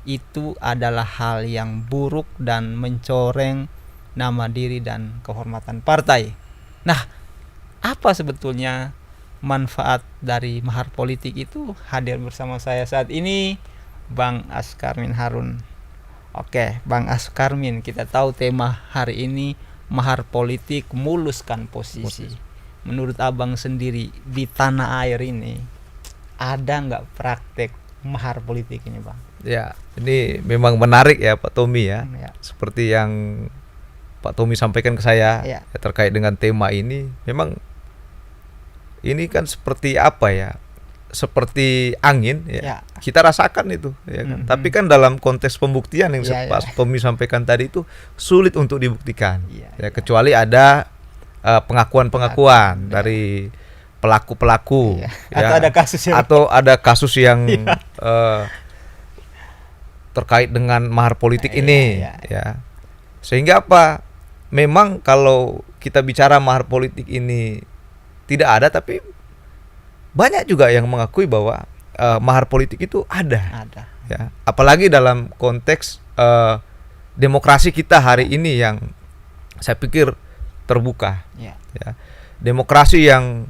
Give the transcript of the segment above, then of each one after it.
itu adalah hal yang buruk dan mencoreng nama diri dan kehormatan partai. Nah, apa sebetulnya manfaat dari mahar politik itu? Hadir bersama saya saat ini Bang Askarmin Harun. Oke, Bang Askarmin, kita tahu tema hari ini mahar politik muluskan posisi. Menurut abang sendiri di tanah air ini ada nggak praktek mahar politik ini, Bang? Ya, ini memang menarik ya Pak Tommy ya. Ya. Seperti yang Pak Tommy sampaikan ke saya Ya. terkait dengan tema ini, memang ini kan seperti apa ya? Seperti angin ya. Ya. Kita rasakan itu ya kan. Tapi kan dalam konteks pembuktian yang Ya, Pak Tommy sampaikan tadi itu sulit untuk dibuktikan. Ya. Kecuali ada pengakuan-pengakuan dari pelaku-pelaku Ya. ya. Atau ada kasus yang terkait dengan mahar politik ini ya. ya. Sehingga apa? Memang kalau kita bicara mahar politik ini tidak ada, tapi banyak juga yang mengakui bahwa mahar politik itu ada. Ya. Apalagi dalam konteks demokrasi kita hari ini yang saya pikir terbuka. Ya. Demokrasi yang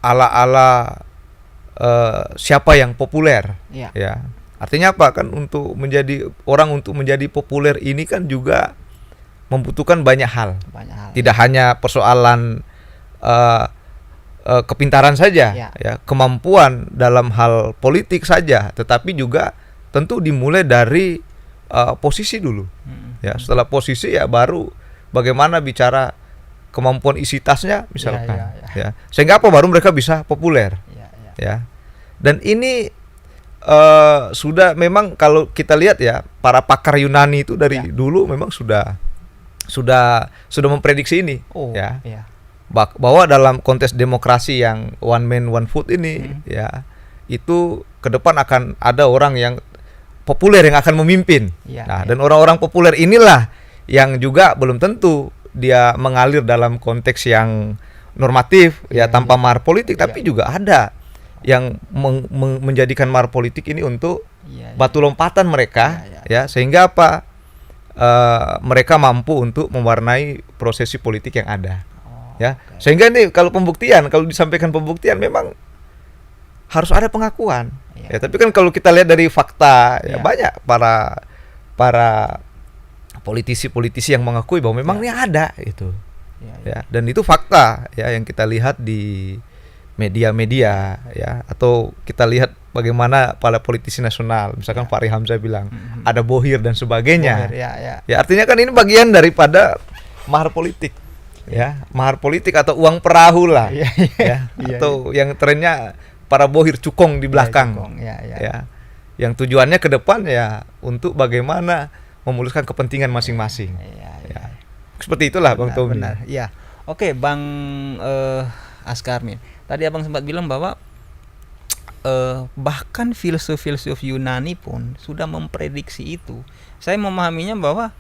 ala-ala siapa yang populer. Ya. Artinya apa? Kan untuk menjadi populer ini kan juga membutuhkan banyak hal. Tidak hanya persoalan kepintaran saja, ya, kemampuan dalam hal politik saja, tetapi juga tentu dimulai dari posisi dulu. Ya, setelah posisi ya baru bagaimana bicara kemampuan isi tasnya misalkan. Ya. Sehingga apa baru mereka bisa populer. Ya. Dan ini sudah memang kalau kita lihat ya, para pakar Yunani itu dari dulu memang sudah memprediksi ini. Bahwa dalam konteks demokrasi yang one man one vote ini ya, itu ke depan akan ada orang yang populer yang akan memimpin. Dan orang-orang populer inilah yang juga belum tentu dia mengalir dalam konteks yang normatif tanpa mahar politik, tapi juga ada yang menjadikan mahar politik ini untuk batu lompatan mereka, ya, sehingga apa? Mereka mampu untuk mewarnai prosesi politik yang ada. Ya, sehingga ini kalau disampaikan pembuktian memang harus ada pengakuan. Ya, tapi kan kalau kita lihat dari fakta, ya banyak para politisi yang mengakui bahwa memang ini ada itu. Ya, dan itu fakta ya yang kita lihat di media-media ya, atau kita lihat bagaimana para politisi nasional, misalkan Fahri Hamzah bilang ada bohir dan sebagainya. Ya, artinya kan ini bagian daripada mahar politik. Ya, mahar politik atau uang perahu lah. Atau yang trennya para bohir cukong di belakang. Ya. Yang tujuannya ke depan ya untuk bagaimana memuluskan kepentingan masing-masing. Ya. Seperti itulah Bang Tommy. Benar. Ya. Oke, Bang Askarmin. Tadi abang sempat bilang bahwa bahkan filsuf-filsuf Yunani pun sudah memprediksi itu. Saya memahaminya bahwa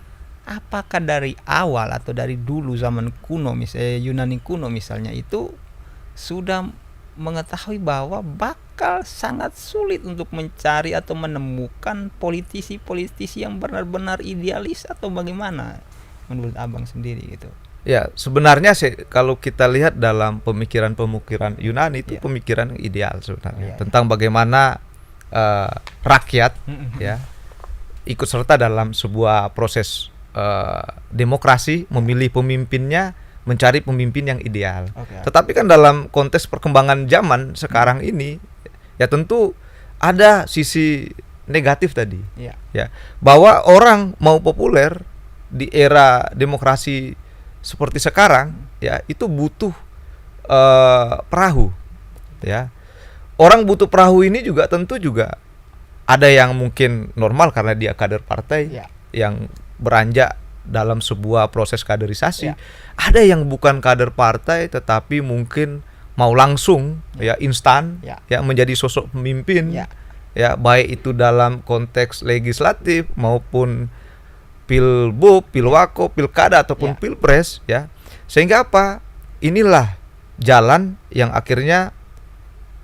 apakah dari awal atau dari dulu zaman kuno, misalnya Yunani kuno misalnya, itu sudah mengetahui bahwa bakal sangat sulit untuk mencari atau menemukan politisi-politisi yang benar-benar idealis, atau bagaimana menurut abang sendiri gitu? Ya, sebenarnya kalau kita lihat dalam pemikiran Yunani itu pemikiran ideal sebenarnya, tentang bagaimana rakyat ya ikut serta dalam sebuah proses demokrasi, memilih pemimpinnya, mencari pemimpin yang ideal. Tetapi kan dalam konteks perkembangan zaman sekarang ini ya tentu ada sisi negatif tadi. Ya, bahwa orang mau populer di era demokrasi seperti sekarang ya itu butuh perahu. Ya. Orang butuh perahu ini juga tentu juga ada yang mungkin normal karena dia kader partai yang beranjak dalam sebuah proses kaderisasi. Ada yang bukan kader partai tetapi mungkin mau langsung ya instan ya menjadi sosok pemimpin. Ya, baik itu dalam konteks legislatif maupun pilbub, pilwako, pilkada ataupun pilpres ya. Sehingga apa? Inilah jalan yang akhirnya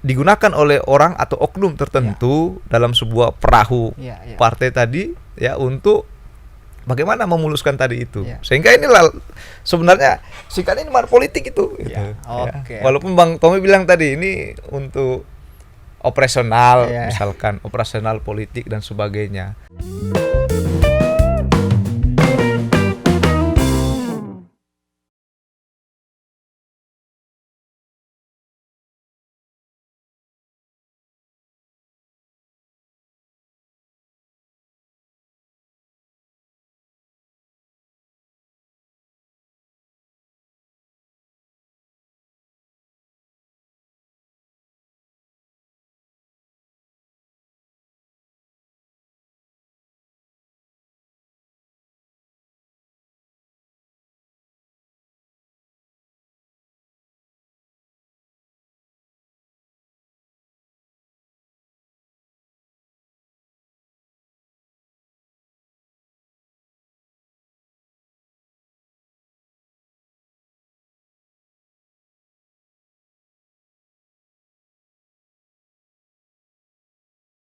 digunakan oleh orang atau oknum tertentu dalam sebuah perahu partai tadi ya untuk bagaimana memuluskan tadi itu. Sehingga inilah sebenarnya sikap ini mahar politik itu. Walaupun Bang Tommy bilang tadi ini untuk operasional, misalkan operasional politik dan sebagainya.